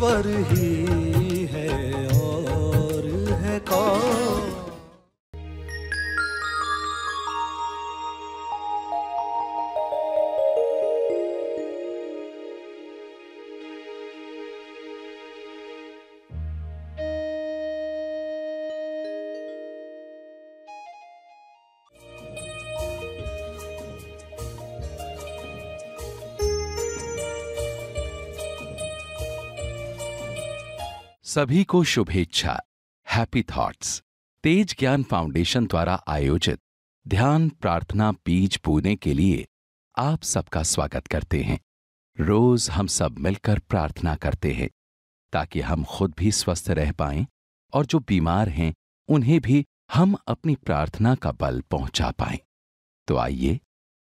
ईश्वर ही है और है कौन। सभी को शुभेच्छा। हैप्पी थॉट्स तेज ज्ञान फाउंडेशन द्वारा आयोजित ध्यान प्रार्थना बीज बोने के लिए आप सबका स्वागत करते हैं। रोज हम सब मिलकर प्रार्थना करते हैं ताकि हम खुद भी स्वस्थ रह पाएं और जो बीमार हैं उन्हें भी हम अपनी प्रार्थना का बल पहुंचा पाएं। तो आइए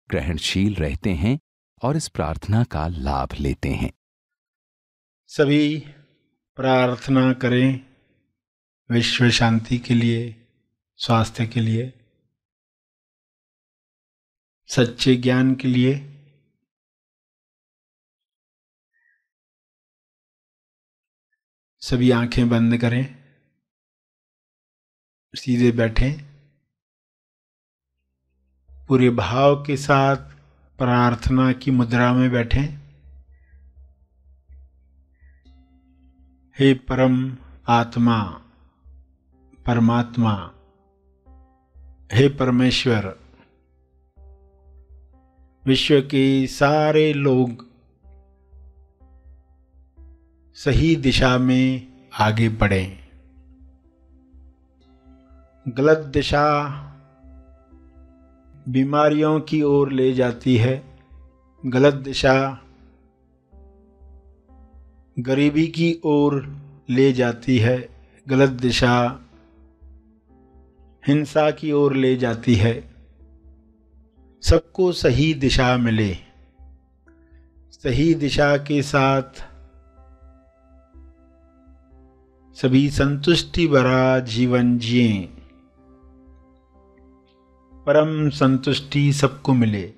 ग्रहणशील रहते हैं और इस प्रार्थना का लाभ लेते हैं। सभी प्रार्थना करें विश्व शांति के लिए, स्वास्थ्य के लिए, सच्चे ज्ञान के लिए। सभी आंखें बंद करें, सीधे बैठें, पूरे भाव के साथ प्रार्थना की मुद्रा में बैठें। हे परम आत्मा, परमात्मा, हे परमेश्वर, विश्व के सारे लोग सही दिशा में आगे बढ़ें। गलत दिशा बीमारियों की ओर ले जाती है, गलत दिशा गरीबी की ओर ले जाती है, गलत दिशा हिंसा की ओर ले जाती है। सबको सही दिशा मिले, सही दिशा के साथ सभी संतुष्टि भरा जीवन जिएं, परम संतुष्टि सबको मिले।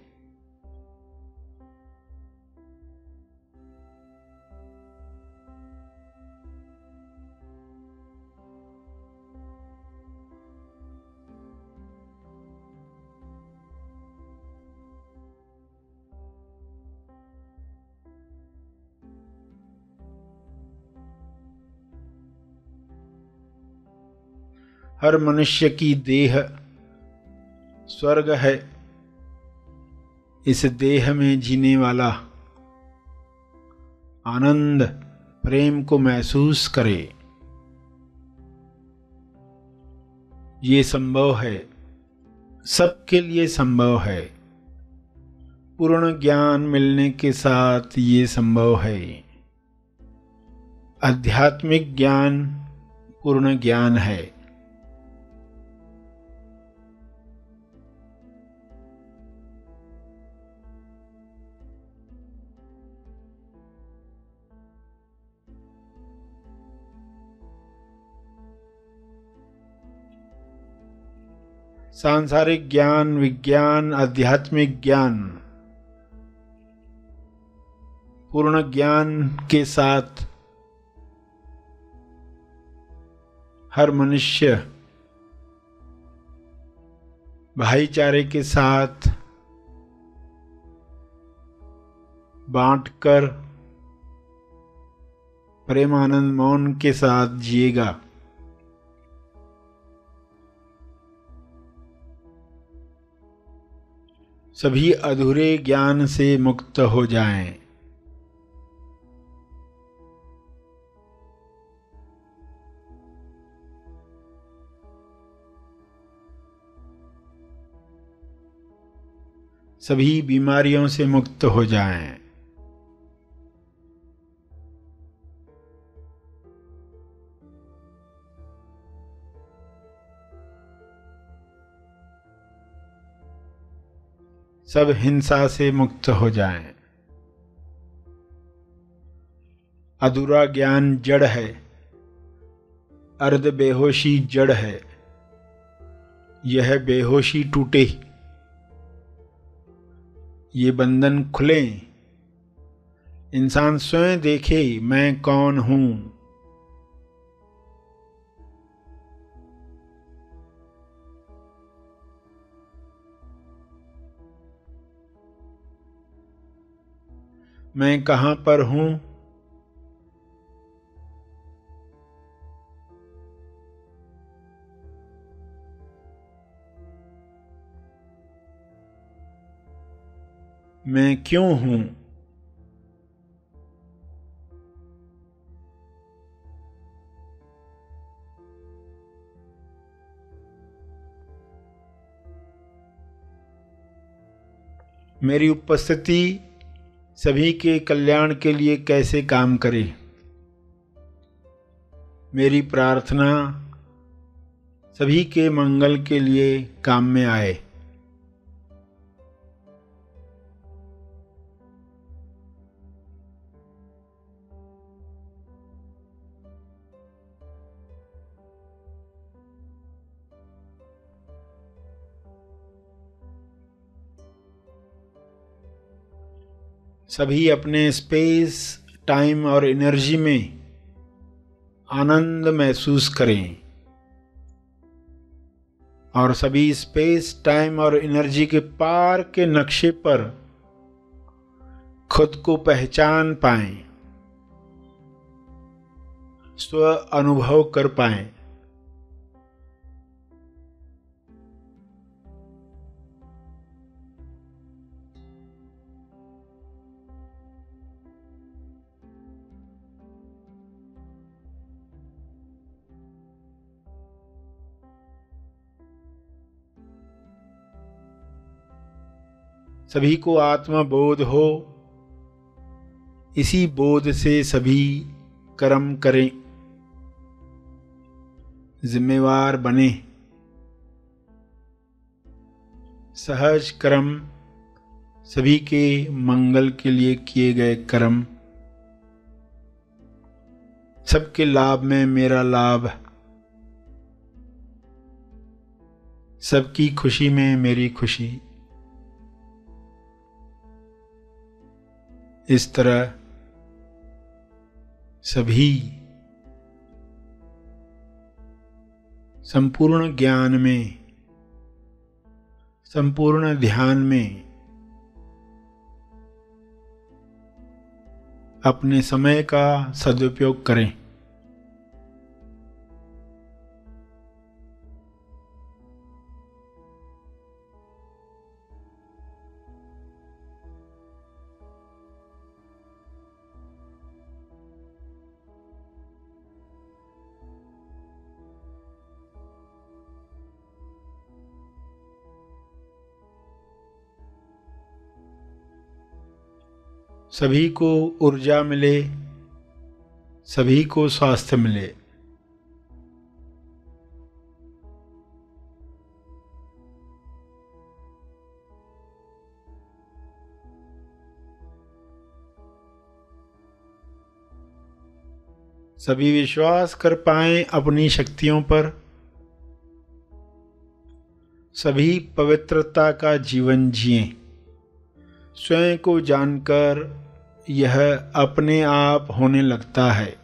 हर मनुष्य की देह स्वर्ग है। इस देह में जीने वाला आनंद प्रेम को महसूस करे। ये संभव है, सबके लिए संभव है। पूर्ण ज्ञान मिलने के साथ ये संभव है। आध्यात्मिक ज्ञान पूर्ण ज्ञान है। सांसारिक ज्ञान, विज्ञान, आध्यात्मिक ज्ञान पूर्ण ज्ञान के साथ हर मनुष्य भाईचारे के साथ बांटकर प्रेमानंद मौन के साथ जिएगा। सभी अधूरे ज्ञान से मुक्त हो जाएं। सभी बीमारियों से मुक्त हो जाएं। सब हिंसा से मुक्त हो जाएं। अधूरा ज्ञान जड़ है, अर्ध बेहोशी जड़ है। यह बेहोशी टूटे, ये बंधन खुले, इंसान स्वयं देखे मैं कौन हूं। मैं कहां पर हूं। मैं क्यों हूं। मेरी उपस्थिति सभी के कल्याण के लिए कैसे काम करे। मेरी प्रार्थना सभी के मंगल के लिए काम में आए। सभी अपने स्पेस, टाइम और एनर्जी में आनंद महसूस करें और सभी स्पेस, टाइम और एनर्जी के पार के नक्शे पर खुद को पहचान पाएं, स्व अनुभव कर पाएं। सभी को आत्मा बोध हो, इसी बोध से सभी कर्म करें, जिम्मेवार बने। सहज कर्म सभी के मंगल के लिए किए गए कर्म। सबके लाभ में मेरा लाभ, सबकी खुशी में मेरी खुशी। इस तरह सभी संपूर्ण ज्ञान में, संपूर्ण ध्यान में अपने समय का सदुपयोग करें। सभी को ऊर्जा मिले, सभी को स्वास्थ्य मिले। सभी विश्वास कर पाएं अपनी शक्तियों पर। सभी पवित्रता का जीवन जिएं। स्वयं को जानकर यह अपने आप होने लगता है।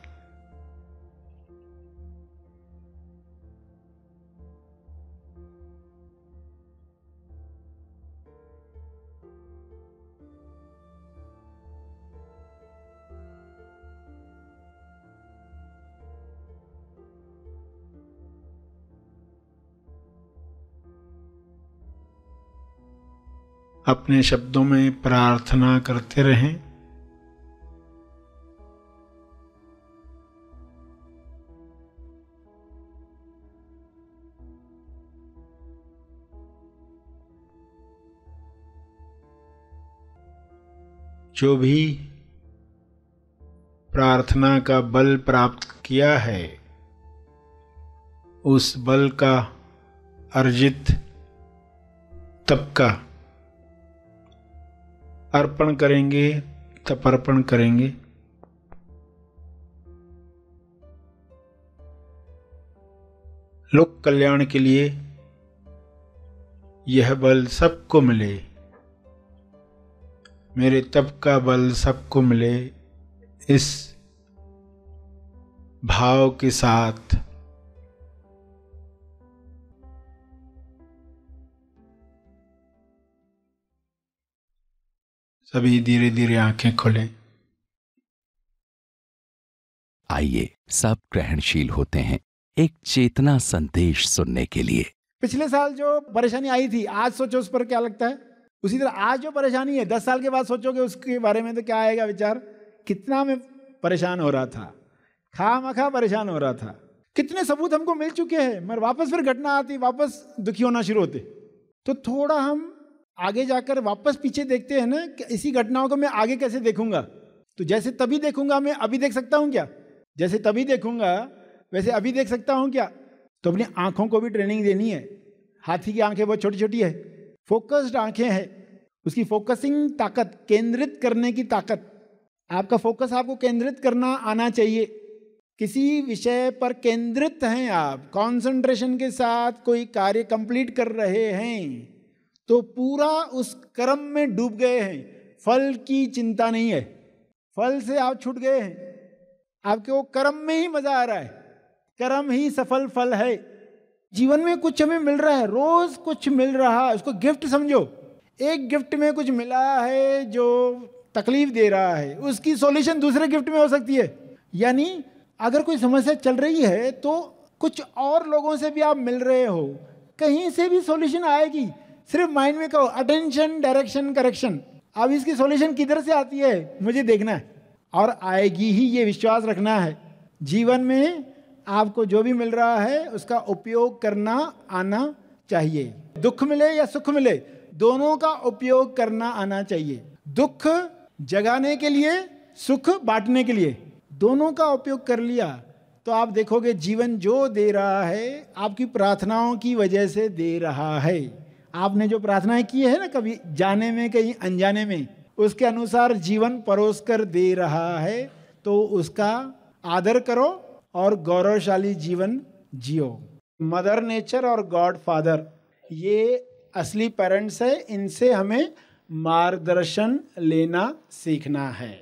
अपने शब्दों में प्रार्थना करते रहें। जो भी प्रार्थना का बल प्राप्त किया है, उस बल का अर्जित तप का अर्पण करेंगे, तपर्पण करेंगे। लोक कल्याण के लिए यह बल सबको मिले। मेरे तप का बल सबको मिले। इस भाव के साथ सभी धीरे धीरे आंखें खोलें। आइए सब ग्रहणशील होते हैं एक चेतना संदेश सुनने के लिए। पिछले साल जो परेशानी आई थी, आज सोचो उस पर क्या लगता है। उसी तरह आज जो परेशानी है 10 साल के बाद सोचोगे उसके बारे में तो क्या आएगा विचार। कितना मैं परेशान हो रहा था, खामखा परेशान हो रहा था, कितने सबूत हमको मिल चुके हैं, मगर वापस फिर घटना आती, वापस दुखी होना शुरू होते। तो थोड़ा हम आगे जाकर वापस पीछे देखते हैं ना कि इसी घटनाओं को मैं आगे कैसे देखूंगा। तो जैसे तभी देखूंगा मैं अभी देख सकता हूं क्या, जैसे तभी देखूंगा वैसे अभी देख सकता हूं क्या। तो अपनी आंखों को भी ट्रेनिंग देनी है। हाथी की आंखें बहुत छोटी छोटी है, फोकस्ड आंखें हैं, उसकी फोकसिंग ताकत, केंद्रित करने की ताकत। आपका फोकस आपको केंद्रित करना आना चाहिए। किसी विषय पर केंद्रित हैं आप, कंसंट्रेशन के साथ कोई कार्य कंप्लीट कर रहे हैं तो पूरा उस कर्म में डूब गए हैं। फल की चिंता नहीं है, फल से आप छूट गए हैं। आपके वो कर्म में ही मजा आ रहा है, कर्म ही सफल फल है। जीवन में कुछ हमें मिल रहा है, रोज कुछ मिल रहा है, उसको गिफ्ट समझो। एक गिफ्ट में कुछ मिला है जो तकलीफ दे रहा है, उसकी सॉल्यूशन दूसरे गिफ्ट में हो सकती है। यानी अगर कोई समस्या चल रही है तो कुछ और लोगों से भी आप मिल रहे हो, कहीं से भी सॉल्यूशन आएगी। सिर्फ माइंड में कहो अटेंशन, डायरेक्शन, करेक्शन। अब इसकी सॉल्यूशन किधर से आती है मुझे देखना है, और आएगी ही, ये विश्वास रखना है। जीवन में आपको जो भी मिल रहा है उसका उपयोग करना आना चाहिए। दुख मिले या सुख मिले, दोनों का उपयोग करना आना चाहिए। दुख जगाने के लिए, सुख बांटने के लिए, दोनों का उपयोग कर लिया तो आप देखोगे जीवन जो दे रहा है आपकी प्रार्थनाओं की वजह से दे रहा है। आपने जो प्रार्थनाएं की है ना, कभी जाने में कहीं अनजाने में, उसके अनुसार जीवन परोस कर दे रहा है। तो उसका आदर करो और गौरवशाली जीवन जियो। मदर नेचर और गॉड फादर ये असली पेरेंट्स है, इनसे हमें मार्गदर्शन लेना सीखना है।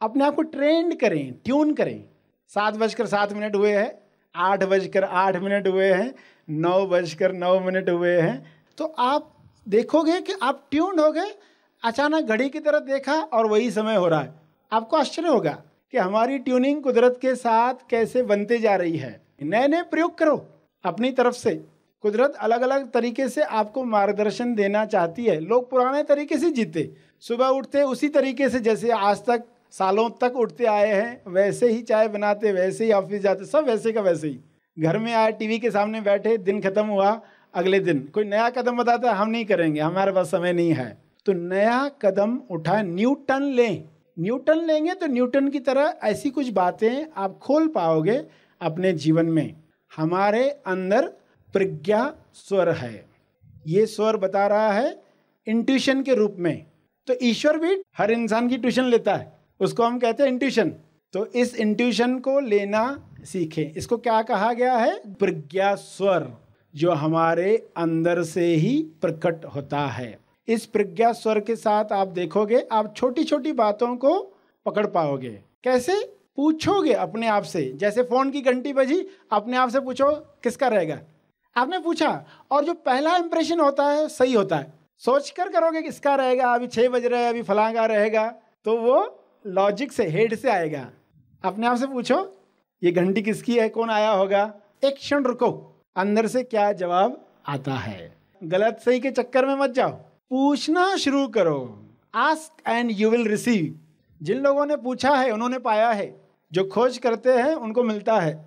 अपने आप को ट्रेंड करें, ट्यून करें। 7:07 हुए हैं, 8:08 हुए हैं, 9:09 हुए हैं। तो आप देखोगे कि आप ट्यून हो गए। अचानक घड़ी की तरफ देखा और वही समय हो रहा है। आपको आश्चर्य होगा कि हमारी ट्यूनिंग कुदरत के साथ कैसे बनते जा रही है। नए नए प्रयोग करो अपनी तरफ से। कुदरत अलग अलग तरीके से आपको मार्गदर्शन देना चाहती है। लोग पुराने तरीके से जीते, सुबह उठते उसी तरीके से जैसे आज तक सालों तक उठते आए हैं, वैसे ही चाय बनाते, वैसे ही ऑफिस जाते, सब वैसे का वैसे ही। घर में आए, टीवी के सामने बैठे, दिन खत्म हुआ, अगले दिन कोई नया कदम बताता है, हम नहीं करेंगे, हमारे पास समय नहीं है। तो नया कदम उठा, न्यूटन लें। न्यूटन लेंगे तो न्यूटन की तरह ऐसी कुछ बातें आप खोल पाओगे अपने जीवन में। हमारे अंदर प्रज्ञा स्वर है, ये स्वर बता रहा है इंट्यूशन के रूप में। तो ईश्वर भी हर इंसान की ट्यूशन लेता है, उसको हम कहते हैं इंट्यूशन। तो इस इंट्यूशन को लेना सीखें। इसको क्या कहा गया है? प्रज्ञा स्वर, जो हमारे अंदर से ही प्रकट होता है। इस प्रज्ञा स्वर के साथ आप देखोगे, आप छोटी छोटी बातों को पकड़ पाओगे। कैसे? पूछोगे अपने आप से। जैसे फोन की घंटी बजी, अपने आप से पूछो किसका रहेगा। आपने पूछा और जो पहला इंप्रेशन होता है सही होता है। सोच कर करोगे किसका रहेगा, अभी 6 बज रहे हैं, अभी फलां का रहेगा, तो वो लॉजिक से, हेड से आएगा। अपने आप से पूछो ये घंटी किसकी है, कौन आया होगा। एक क्षण रुको, अंदर से क्या जवाब आता है। गलत सही के चक्कर में मत जाओ, पूछना शुरू करो। Ask and you will receive. जिन लोगों ने पूछा है उन्होंने पाया है, जो खोज करते हैं उनको मिलता है।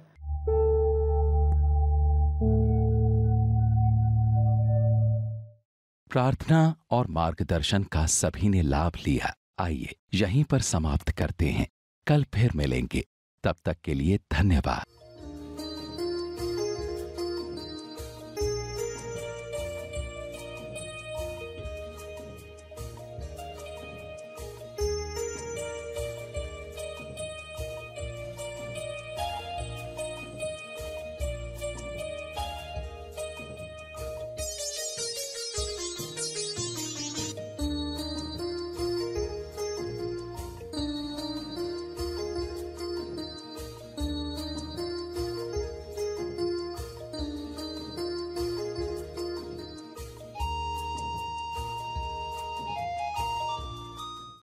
प्रार्थना और मार्गदर्शन का सभी ने लाभ लिया। आइए यहीं पर समाप्त करते हैं, कल फिर मिलेंगे। तब तक के लिए धन्यवाद।